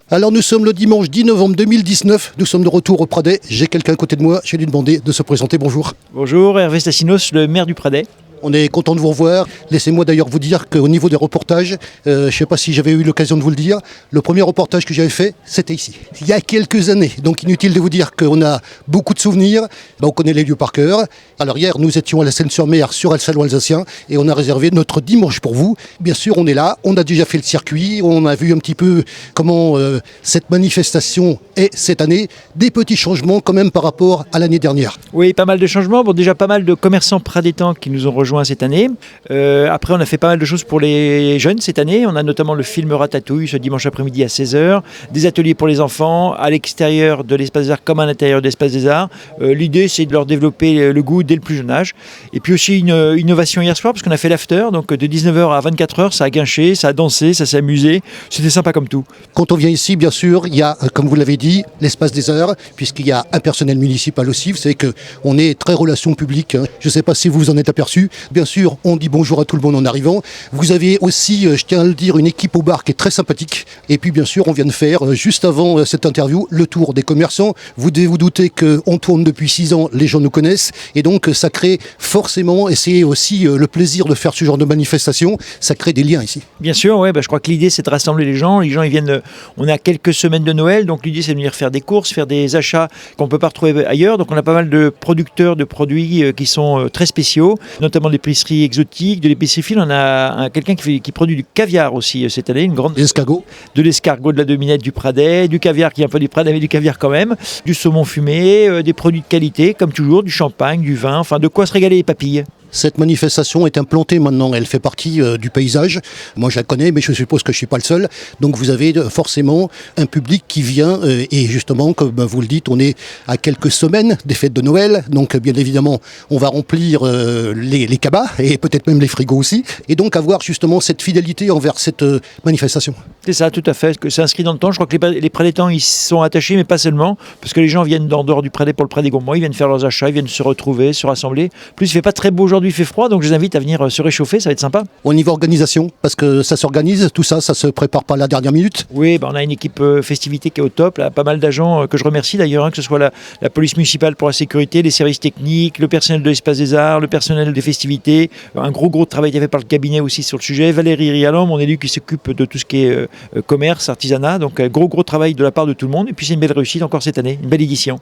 Alors nous sommes le dimanche 10 novembre 2019, nous sommes de retour au Pradet. J'ai quelqu'un à côté de moi, j'ai lui demandé de se présenter. Bonjour. Bonjour, Hervé Stassinos, le maire du Pradet. On est content de vous revoir. Laissez-moi d'ailleurs vous dire qu'au niveau des reportages, je ne sais pas si j'avais eu l'occasion de vous le dire, le premier reportage que j'avais fait, c'était ici, il y a quelques années. Donc inutile de vous dire qu'on a beaucoup de souvenirs, on connaît les lieux par cœur. Alors hier, nous étions à la Seine-sur-Mer, sur le Salon alsacien, et on a réservé notre dimanche pour vous. Bien sûr, on est là, on a déjà fait le circuit, on a vu un petit peu comment cette manifestation est cette année. Des petits changements quand même par rapport à l'année dernière. Oui, pas mal de changements. Bon, déjà pas mal de commerçants pradétans qui nous ont rejoints cette année. Après, on a fait pas mal de choses pour les jeunes cette année. On a notamment le film Ratatouille ce dimanche après-midi à 16h, des ateliers pour les enfants à l'extérieur de l'espace des arts comme à l'intérieur de l'espace des arts. L'idée, c'est de leur développer le goût dès le plus jeune âge. Et puis aussi une innovation hier soir, parce qu'on a fait l'after, donc de 19h à 24h, ça a guinché, ça a dansé, ça s'est amusé. C'était sympa comme tout. Quand on vient ici, bien sûr, il y a, comme vous l'avez dit, l'espace des arts, puisqu'il y a un personnel municipal aussi. Vous savez qu'on est très relations publiques. Je ne sais pas si vous vous en êtes aperçu. Bien sûr, on dit bonjour à tout le monde en arrivant. Vous avez aussi, je tiens à le dire, une équipe au bar qui est très sympathique. Et puis, bien sûr, on vient de faire, juste avant cette interview, le tour des commerçants. Vous devez vous douter qu'on tourne depuis 6 ans, les gens nous connaissent. Et donc, ça crée forcément, et c'est aussi le plaisir de faire ce genre de manifestation, ça crée des liens ici. Bien sûr, ouais, je crois que l'idée, c'est de rassembler les gens. Les gens, ils viennent, on a quelques semaines de Noël, donc l'idée, c'est de venir faire des courses, faire des achats qu'on ne peut pas retrouver ailleurs. Donc, on a pas mal de producteurs de produits qui sont très spéciaux, notamment de l'épicerie exotique, de l'épicerie fine. On a quelqu'un qui produit du caviar aussi cette année, une grande... L'escargot. De l'escargot, de la dominette du Pradet, du caviar qui est un peu du Pradet, mais du caviar quand même, du saumon fumé, des produits de qualité, comme toujours, du champagne, du vin, enfin de quoi se régaler les papilles. Cette manifestation est implantée maintenant, elle fait partie du paysage. Moi je la connais, mais je suppose que je ne suis pas le seul. Donc vous avez forcément un public qui vient, et justement, comme vous le dites, on est à quelques semaines des fêtes de Noël. Donc bien évidemment, on va remplir les cabas, et peut-être même les frigos aussi. Et donc avoir justement cette fidélité envers cette manifestation. C'est ça, tout à fait. C'est inscrit dans le temps. Je crois que les Pradétans, ils sont attachés, mais pas seulement. Parce que les gens viennent en dehors du Pradet pour le Pradet Gourmand. Ils viennent faire leurs achats, ils viennent se retrouver, se rassembler. Plus, il ne fait pas très beau aujourd'hui, il fait froid, donc je les invite à venir se réchauffer, ça va être sympa. Au niveau organisation, parce que ça s'organise, tout ça, ça se prépare pas à la dernière minute. Oui, on a une équipe festivité qui est au top, là, pas mal d'agents que je remercie d'ailleurs, que ce soit la police municipale pour la sécurité, les services techniques, le personnel de l'espace des arts, le personnel des festivités, un gros travail qui est fait par le cabinet aussi sur le sujet, Valérie Rialom, mon élu qui s'occupe de tout ce qui est commerce, artisanat, donc gros travail de la part de tout le monde, et puis c'est une belle réussite encore cette année, une belle édition.